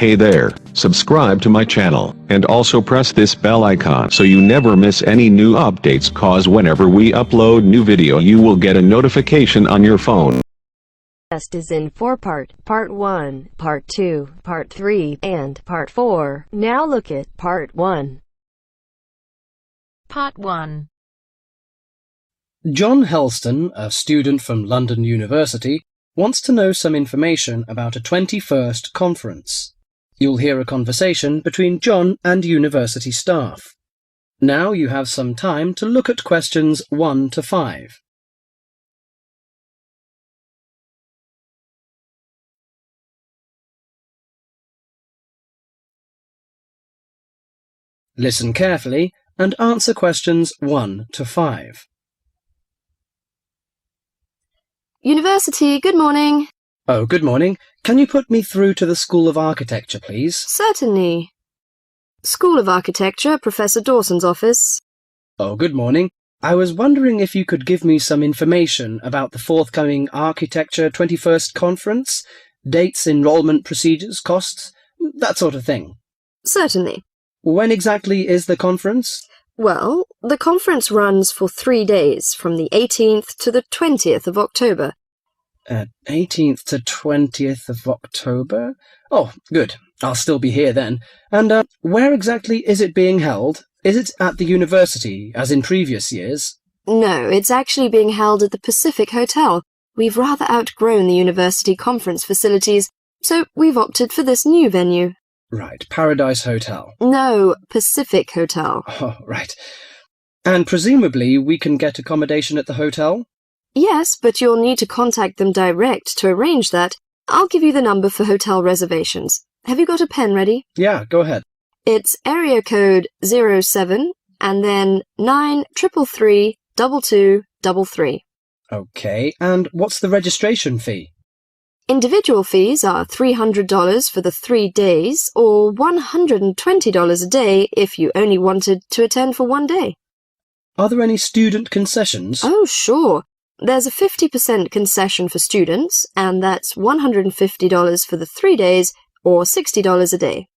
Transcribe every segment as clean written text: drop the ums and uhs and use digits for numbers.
Hey there, subscribe to my channel, and also press this bell icon so you never miss any new updates, cause whenever we upload new video you will get a notification on your phone. Test is in 4-part, Part 1, Part 2, Part 3, and Part 4. Now look at Part 1. Part 1. John Helston, a student from London University, wants to know some information about a 21st conference. You'll hear a conversation between John and university staff. Now you have some time to look at questions 1 to 5. Listen carefully and answer questions 1 to 5. University, good morning. Oh, good morning. Can you put me through to the School of Architecture, please? Certainly. School of Architecture, Professor Dawson's office. Oh, good morning. I was wondering if you could give me some information about the forthcoming Architecture 21st Conference, dates, enrollment procedures, costs, that sort of thing. Certainly. When exactly is the conference? Well, the conference runs for 3 days, from the 18th to the 20th of October. 18th to 20th of October? Oh, good. I'll still be here then. And where exactly is it being held? Is it at the university, as in previous years? No, it's actually being held at the Pacific Hotel. We've rather outgrown the university conference facilities, so we've opted for this new venue. Right, Paradise Hotel. No, Pacific Hotel. Oh, right. And presumably we can get accommodation at the hotel? Yes, but you'll need to contact them direct to arrange that. I'll give you the number for hotel reservations. Have you got a pen ready? Yeah, go ahead. It's area code 07 and then 933 2233. Okay, and what's the registration fee? Individual fees are $300 for the 3 days or $120 a day if you only wanted to attend for 1 day. Are there any student concessions? Oh, sure. There's a 50% concession for students, and that's $150 for the 3 days or $60 a day.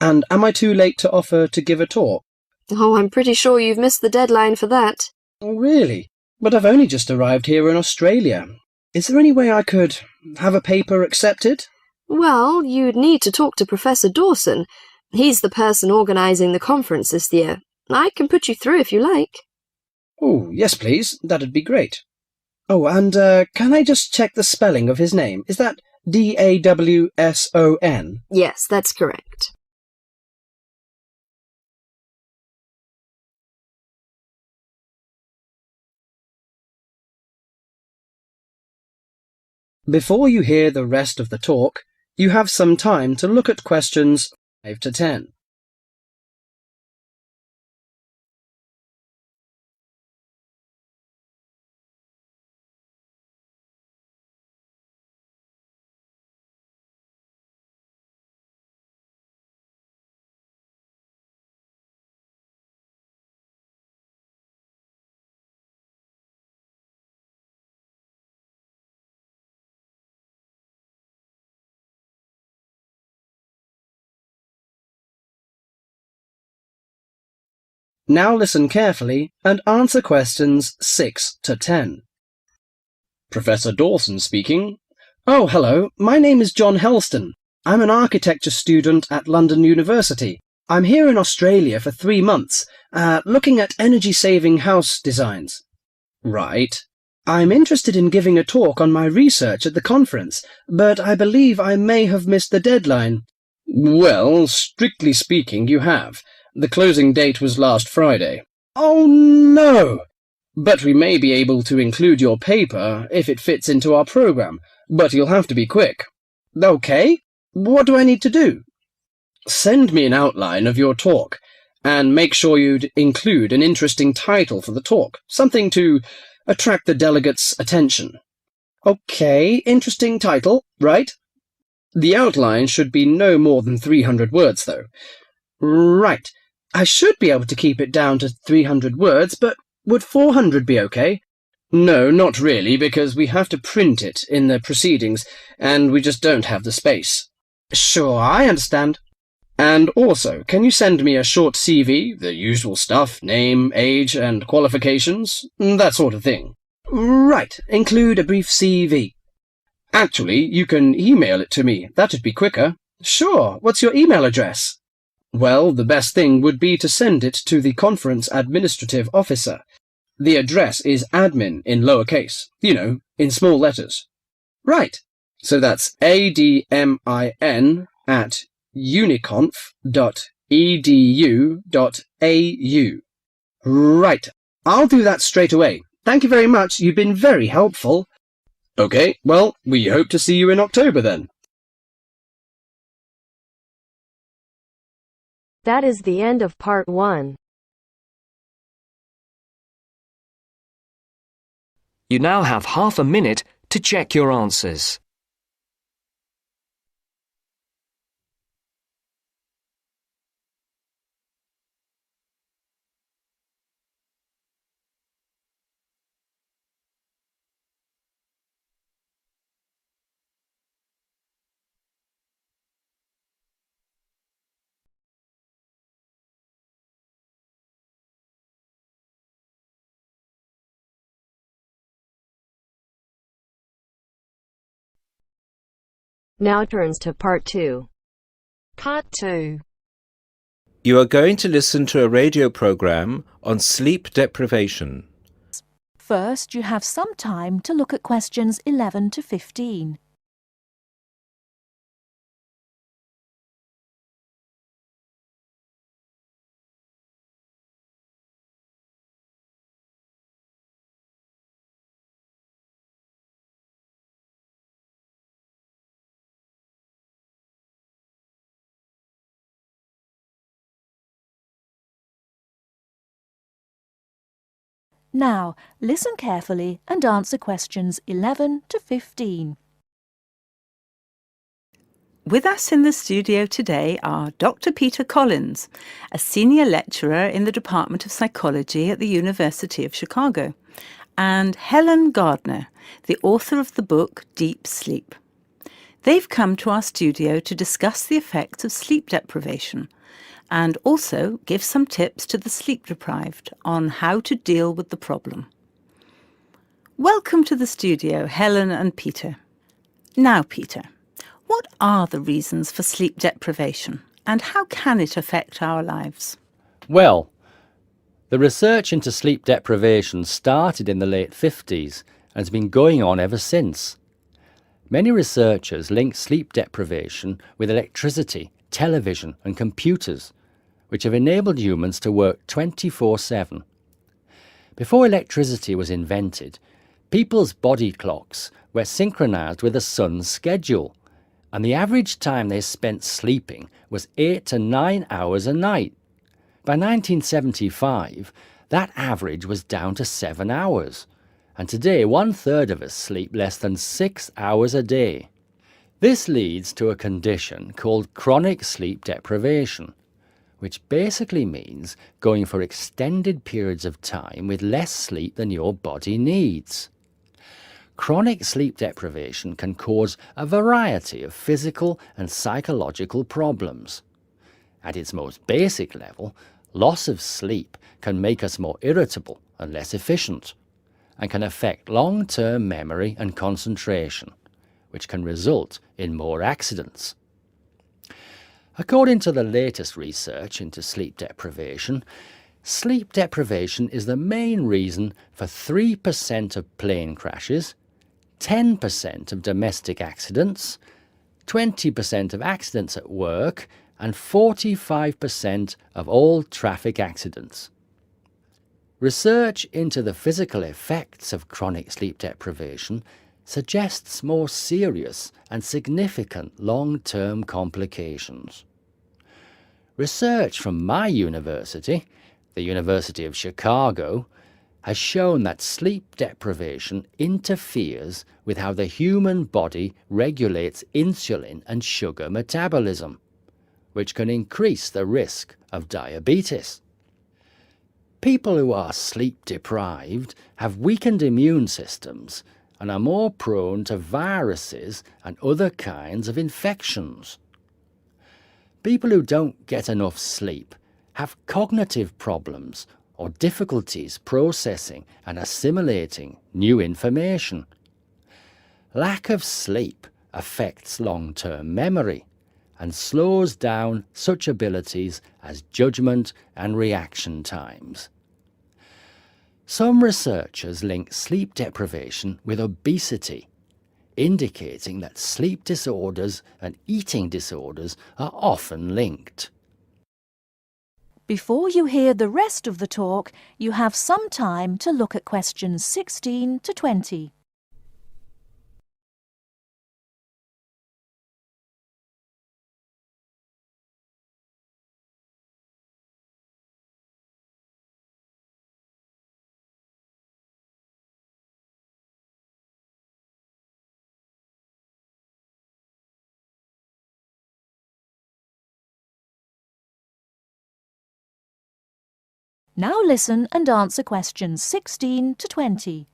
And am I too late to offer to give a talk? Oh, I'm pretty sure you've missed the deadline for that. Oh, really? But I've only just arrived here in Australia. Is there any way I could have a paper accepted? Well, you'd need to talk to Professor Dawson. He's the person organising the conference this year. I can put you through if you like. Oh, yes, please. That'd be great. Oh, and can I just check the spelling of his name? Is that D-A-W-S-O-N? Yes, that's correct. Before you hear the rest of the talk, you have some time to look at questions 5 to 10. Now listen carefully and answer questions 6 to 10. Professor Dawson speaking. Oh, hello. My name is John Helston. I'm an architecture student at London University. I'm here in Australia for 3 months, looking at energy-saving house designs. Right. I'm interested in giving a talk on my research at the conference, but I believe I may have missed the deadline. Well, strictly speaking, you have. The closing date was last Friday. Oh, no! But we may be able to include your paper if it fits into our program, but you'll have to be quick. Okay, what do I need to do? Send me an outline of your talk, and make sure you'd include an interesting title for the talk, something to attract the delegates' attention. Okay, interesting title, right? The outline should be no more than 300 words, though. Right. I should be able to keep it down to 300 words, but would 400 be okay? No, not really, because we have to print it in the proceedings, and we just don't have the space. Sure, I understand. And also, can you send me a short CV, the usual stuff, name, age, and qualifications, that sort of thing? Right, include a brief CV. Actually, you can email it to me. That'd be quicker. Sure, what's your email address? Well, the best thing would be to send it to the conference administrative officer. The address is admin in lowercase, you know, in small letters. Right, so that's admin@uniconf.edu.au. Right, I'll do that straight away. Thank you very much, you've been very helpful. Okay, well, we hope to see you in October then. That is the end of part 1. You now have half a minute to check your answers. Now turns to part 2. Part 2. You are going to listen to a radio program on sleep deprivation. First, you have some time to look at questions 11 to 15. Now, listen carefully and answer questions 11 to 15. With us in the studio today are Dr. Peter Collins, a senior lecturer in the Department of Psychology at the University of Chicago, and Helen Gardner, the author of the book Deep Sleep. They've come to our studio to discuss the effects of sleep deprivation and also give some tips to the sleep-deprived on how to deal with the problem. Welcome to the studio, Helen and Peter. Now, Peter, what are the reasons for sleep deprivation and how can it affect our lives? Well, the research into sleep deprivation started in the late 50s and has been going on ever since. Many researchers link sleep deprivation with electricity, television and computers, which have enabled humans to work 24/7. Before electricity was invented, people's body clocks were synchronized with the sun's schedule, and the average time they spent sleeping was 8 to 9 hours a night. By 1975, that average was down to 7 hours, and today 1/3 of us sleep less than 6 hours a day. This leads to a condition called chronic sleep deprivation, which basically means going for extended periods of time with less sleep than your body needs. Chronic sleep deprivation can cause a variety of physical and psychological problems. At its most basic level, loss of sleep can make us more irritable and less efficient, and can affect long-term memory and concentration, which can result in more accidents. According to the latest research into sleep deprivation is the main reason for 3% of plane crashes, 10% of domestic accidents, 20% of accidents at work, and 45% of all traffic accidents. Research into the physical effects of chronic sleep deprivation suggests more serious and significant long-term complications. Research from my university, the University of Chicago, has shown that sleep deprivation interferes with how the human body regulates insulin and sugar metabolism, which can increase the risk of diabetes. People who are sleep deprived have weakened immune systems and are more prone to viruses and other kinds of infections. People who don't get enough sleep have cognitive problems or difficulties processing and assimilating new information. Lack of sleep affects long-term memory and slows down such abilities as judgment and reaction times. Some researchers link sleep deprivation with obesity, indicating that sleep disorders and eating disorders are often linked. Before you hear the rest of the talk, you have some time to look at questions 16 to 20. Now listen and answer questions 16 to 20.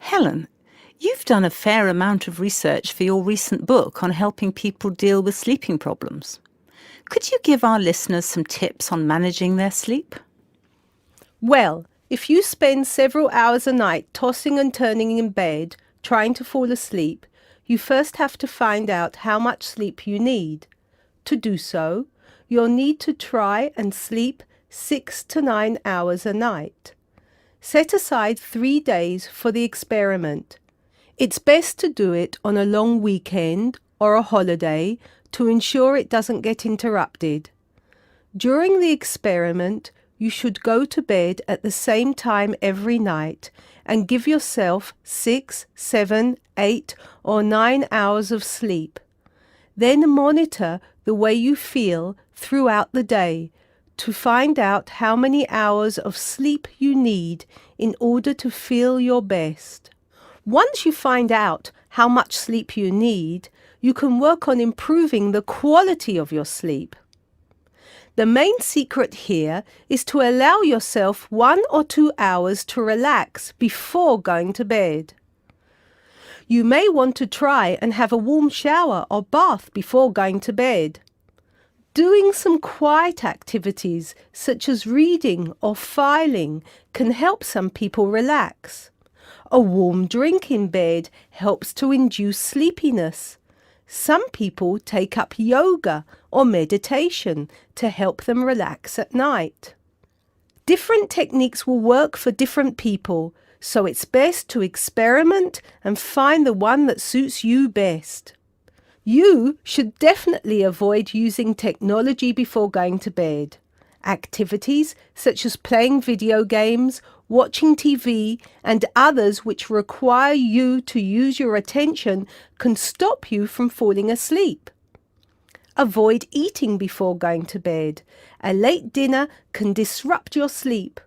Helen, you've done a fair amount of research for your recent book on helping people deal with sleeping problems. Could you give our listeners some tips on managing their sleep? Well, if you spend several hours a night tossing and turning in bed, trying to fall asleep, you first have to find out how much sleep you need. To do so, you'll need to try and sleep 6 to 9 hours a night. Set aside 3 days for the experiment. It's best to do it on a long weekend or a holiday to ensure it doesn't get interrupted. During the experiment, you should go to bed at the same time every night and give yourself 6, 7, 8 or 9 hours of sleep. Then monitor the way you feel throughout the day to find out how many hours of sleep you need in order to feel your best. Once you find out how much sleep you need, you can work on improving the quality of your sleep. The main secret here is to allow yourself 1 or 2 hours to relax before going to bed. You may want to try and have a warm shower or bath before going to bed. Doing some quiet activities such as reading or filing can help some people relax. A warm drink in bed helps to induce sleepiness. Some people take up yoga or meditation to help them relax at night. Different techniques will work for different people, so it's best to experiment and find the one that suits you best. You should definitely avoid using technology before going to bed. Activities such as playing video games, watching TV, and others which require you to use your attention can stop you from falling asleep. Avoid eating before going to bed. A late dinner can disrupt your sleep.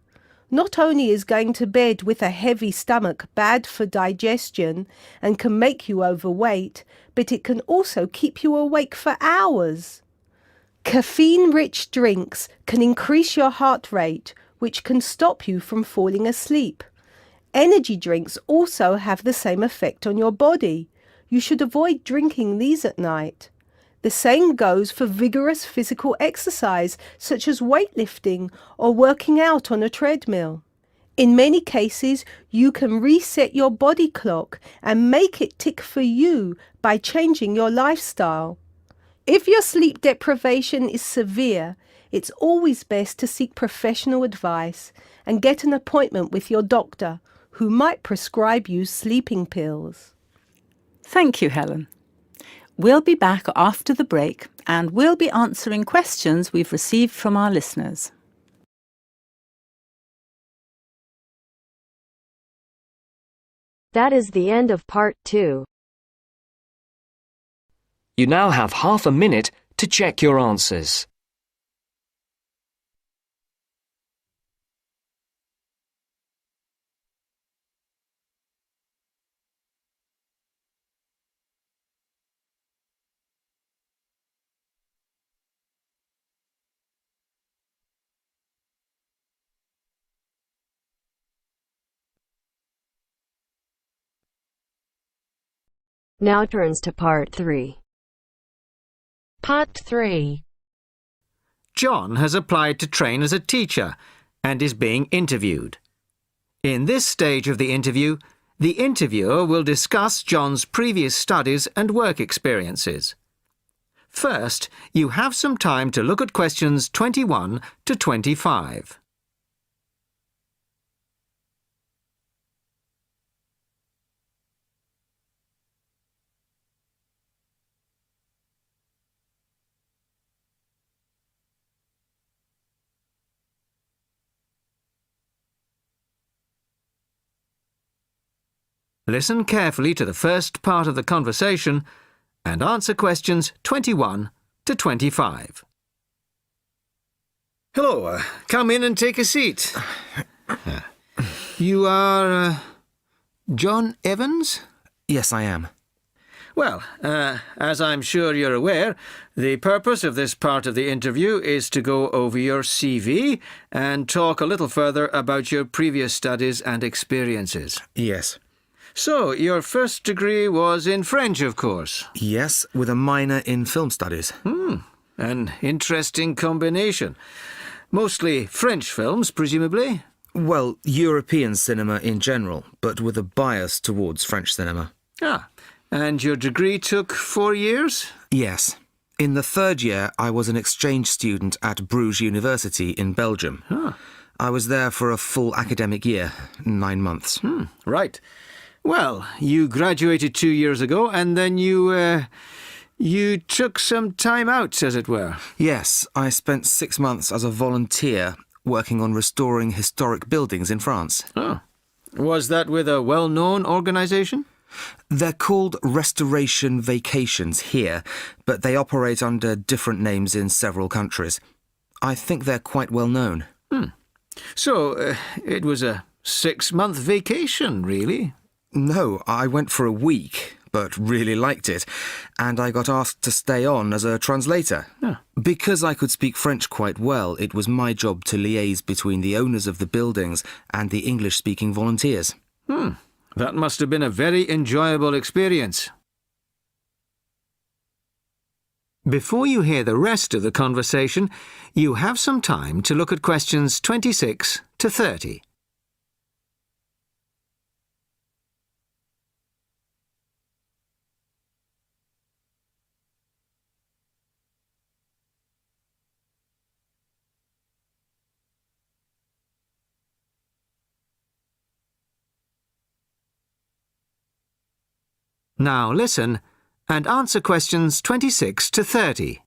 Not only is going to bed with a heavy stomach bad for digestion and can make you overweight, but it can also keep you awake for hours. Caffeine-rich drinks can increase your heart rate, which can stop you from falling asleep. Energy drinks also have the same effect on your body. You should avoid drinking these at night. The same goes for vigorous physical exercise such as weightlifting or working out on a treadmill. In many cases, you can reset your body clock and make it tick for you by changing your lifestyle. If your sleep deprivation is severe, it's always best to seek professional advice and get an appointment with your doctor, who might prescribe you sleeping pills. Thank you, Helen. We'll be back after the break and we'll be answering questions we've received from our listeners. That is the end of part 2. You now have half a minute to check your answers. Now turns to part 3. Part 3. John has applied to train as a teacher and is being interviewed. In this stage of the interviewer will discuss John's previous studies and work experiences. First, you have some time to look at questions 21 to 25. Listen carefully to the first part of the conversation and answer questions 21 to 25. Hello, come in and take a seat. You are John Evans? Yes, I am. Well, as I'm sure you're aware, the purpose of this part of the interview is to go over your CV and talk a little further about your previous studies and experiences. Yes. So, your first degree was in French, of course? Yes, with a minor in film studies. An interesting combination. Mostly French films, presumably? Well, European cinema in general, but with a bias towards French cinema. And your degree took 4 years? Yes. In the third year, I was an exchange student at Bruges University in Belgium. I was there for a full academic year, 9 months. Right. Well, you graduated 2 years ago, and then you took some time out, as it were. Yes, I spent 6 months as a volunteer working on restoring historic buildings in France. Was that with a well-known organisation? They're called restoration vacations here, but they operate under different names in several countries. I think they're quite well known. So, it was a 6-month vacation, really? No, I went for a week, but really liked it, and I got asked to stay on as a translator. Because I could speak French quite well, it was my job to liaise between the owners of the buildings and the English-speaking volunteers. That must have been a very enjoyable experience. Before you hear the rest of the conversation, you have some time to look at questions 26 to 30. Now listen and answer questions 26 to 30.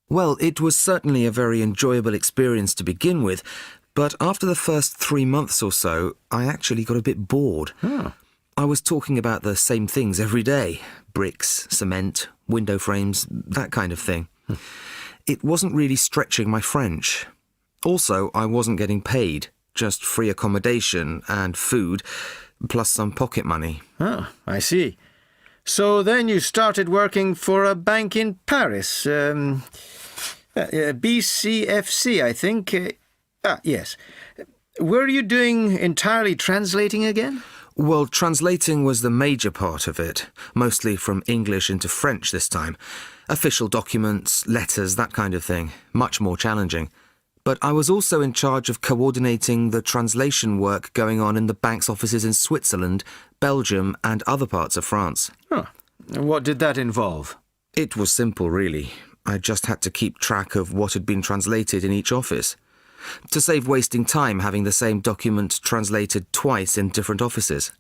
Well, it was certainly a very enjoyable experience to begin with, but after the first 3 months or so, I actually got a bit bored. I was talking about the same things every day. Bricks, cement, window frames, that kind of thing. It wasn't really stretching my French. Also, I wasn't getting paid, just free accommodation and food, plus some pocket money. I see. So then you started working for a bank in Paris. BCFC, I think. Yes. Were you doing entirely translating again? Well, translating was the major part of it, mostly from English into French this time. Official documents, letters, that kind of thing. Much more challenging. But I was also in charge of coordinating the translation work going on in the bank's offices in Switzerland, Belgium, and other parts of France. What did that involve? It was simple, really. I just had to keep track of what had been translated in each office. To save wasting time having the same document translated twice in different offices.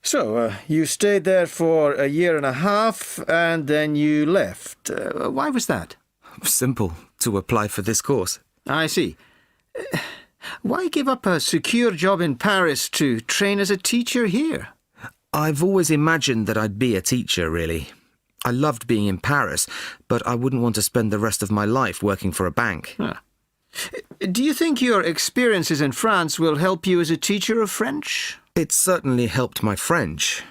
So, you stayed there for a year and a half, and then you left. Why was that? Simple. To apply for this course. I see. Why give up a secure job in Paris to train as a teacher here? I've always imagined that I'd be a teacher, really. I loved being in Paris, but I wouldn't want to spend the rest of my life working for a bank. Do you think your experiences in France will help you as a teacher of French? It certainly helped my French,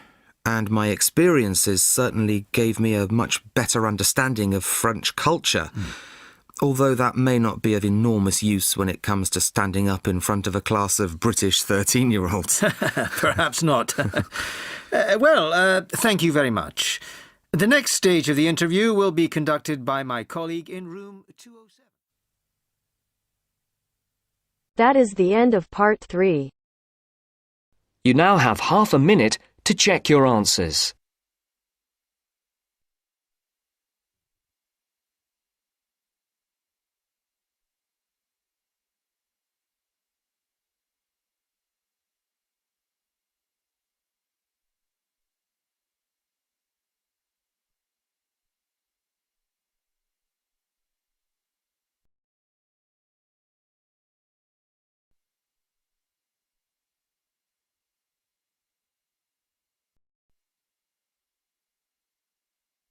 and my experiences certainly gave me a much better understanding of French culture. Although that may not be of enormous use when it comes to standing up in front of a class of British 13-year-olds. Perhaps not. Well, thank you very much. The next stage of the interview will be conducted by my colleague in room 207. That is the end of part 3. You now have half a minute to check your answers.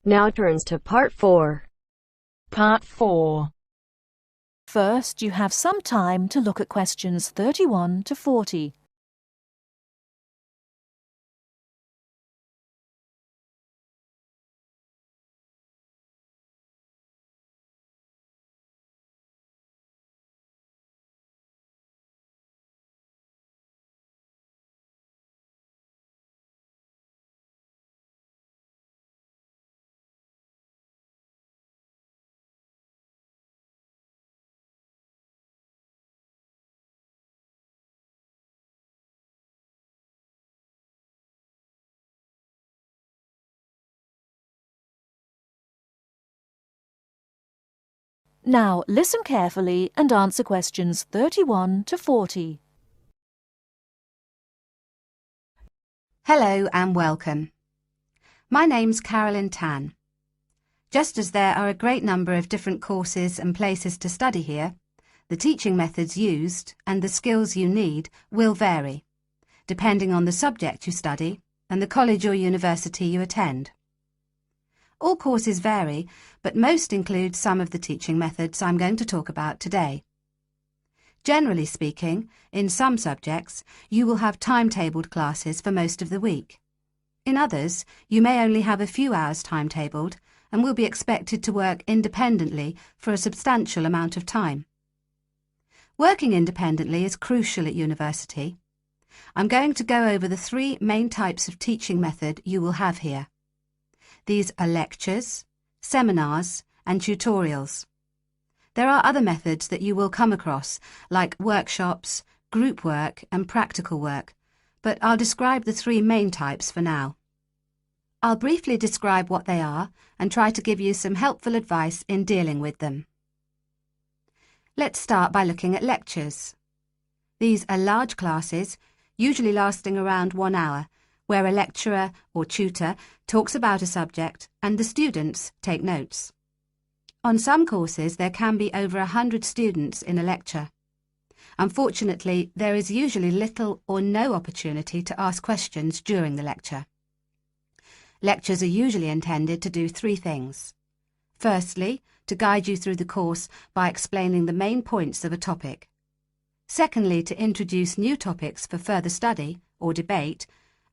Now turns to part 4. Part 4. First, you have some time to look at questions 31 to 40. Now listen carefully and answer questions 31 to 40. Hello and welcome. My name's Carolyn Tan. Just as there are a great number of different courses and places to study here, the teaching methods used and the skills you need will vary, depending on the subject you study and the college or university you attend. All courses vary, but most include some of the teaching methods I'm going to talk about today. Generally speaking, in some subjects, you will have timetabled classes for most of the week. In others, you may only have a few hours timetabled and will be expected to work independently for a substantial amount of time. Working independently is crucial at university. I'm going to go over the 3 main types of teaching method you will have here. These are lectures, seminars, and tutorials. There are other methods that you will come across, like workshops, group work, and practical work, but I'll describe the 3 main types for now. I'll briefly describe what they are and try to give you some helpful advice in dealing with them. Let's start by looking at lectures. These are large classes, usually lasting around 1 hour, where a lecturer or tutor talks about a subject and the students take notes. On some courses there can be over 100 students in a lecture. Unfortunately, there is usually little or no opportunity to ask questions during the lecture. Lectures are usually intended to do 3 things. Firstly, to guide you through the course by explaining the main points of a topic. Secondly, to introduce new topics for further study or debate,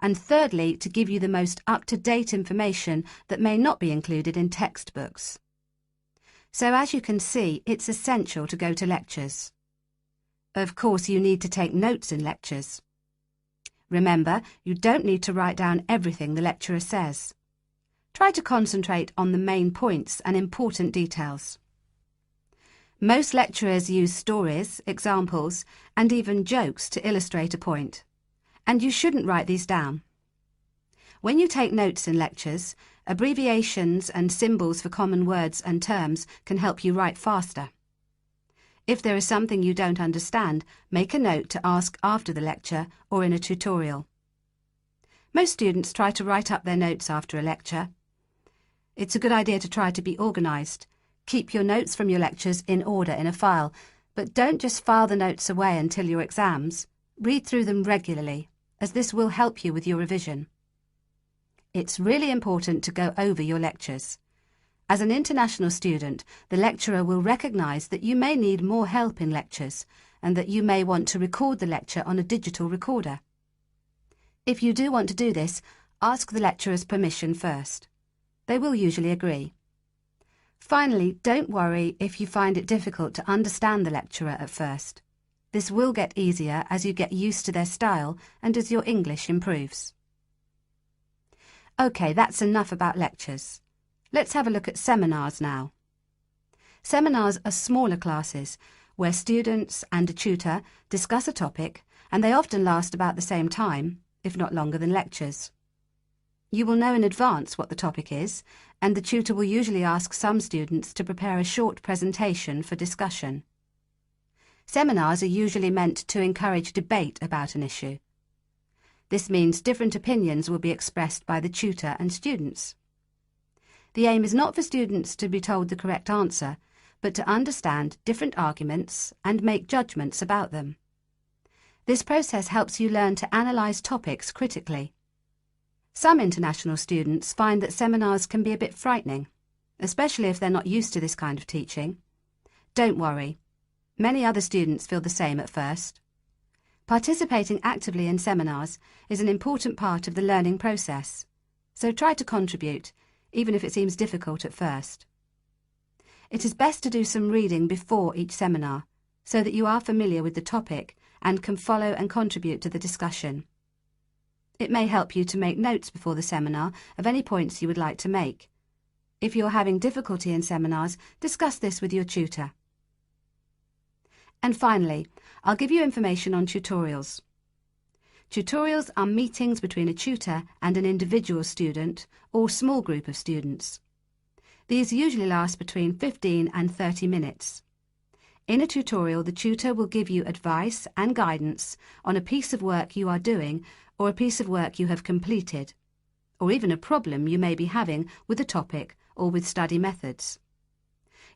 and thirdly, to give you the most up-to-date information that may not be included in textbooks. So as you can see, it's essential to go to lectures. Of course, you need to take notes in lectures. Remember, you don't need to write down everything the lecturer says. Try to concentrate on the main points and important details. Most lecturers use stories, examples, and even jokes to illustrate a point. And you shouldn't write these down. When you take notes in lectures, abbreviations and symbols for common words and terms can help you write faster. If there is something you don't understand, make a note to ask after the lecture or in a tutorial. Most students try to write up their notes after a lecture. It's a good idea to try to be organised. Keep your notes from your lectures in order in a file, but don't just file the notes away until your exams. Read through them regularly, as this will help you with your revision. It's really important to go over your lectures. As an international student, the lecturer will recognise that you may need more help in lectures and that you may want to record the lecture on a digital recorder. If you do want to do this, ask the lecturer's permission first. They will usually agree. Finally, don't worry if you find it difficult to understand the lecturer at first. This will get easier as you get used to their style and as your English improves. OK, that's enough about lectures. Let's have a look at seminars now. Seminars are smaller classes where students and a tutor discuss a topic, and they often last about the same time, if not longer than lectures. You will know in advance what the topic is, and the tutor will usually ask some students to prepare a short presentation for discussion. Seminars are usually meant to encourage debate about an issue. This means different opinions will be expressed by the tutor and students. The aim is not for students to be told the correct answer, but to understand different arguments and make judgments about them. This process helps you learn to analyse topics critically. Some international students find that seminars can be a bit frightening, especially if they're not used to this kind of teaching. Don't worry. Many other students feel the same at first. Participating actively in seminars is an important part of the learning process, so try to contribute, even if it seems difficult at first. It is best to do some reading before each seminar, so that you are familiar with the topic and can follow and contribute to the discussion. It may help you to make notes before the seminar of any points you would like to make. If you're having difficulty in seminars, discuss this with your tutor. And finally, I'll give you information on tutorials. Tutorials are meetings between a tutor and an individual student or small group of students. These usually last between 15 and 30 minutes. In a tutorial, the tutor will give you advice and guidance on a piece of work you are doing or a piece of work you have completed, or even a problem you may be having with a topic or with study methods.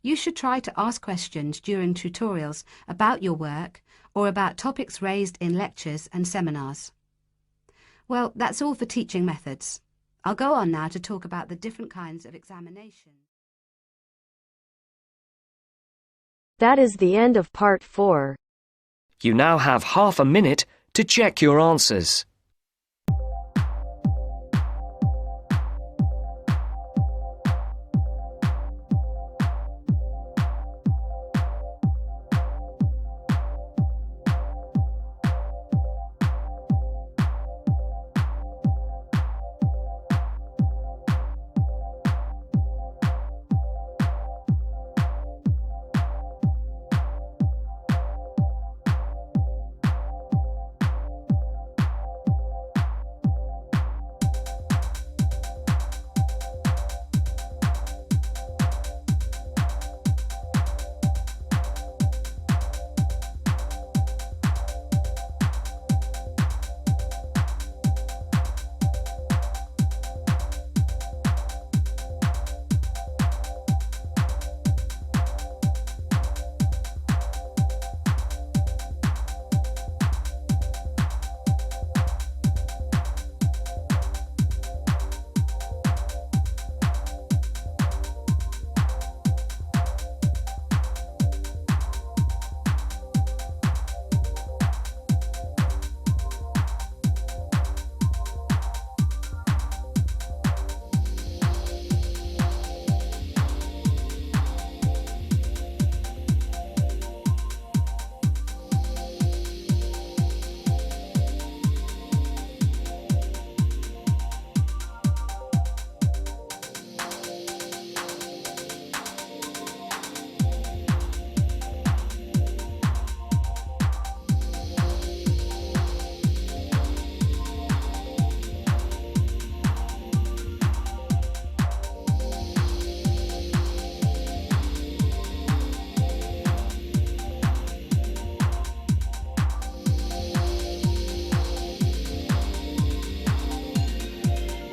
You should try to ask questions during tutorials about your work or about topics raised in lectures and seminars. Well, that's all for teaching methods. I'll go on now to talk about the different kinds of examination. That is the end of part 4. You now have half a minute to check your answers.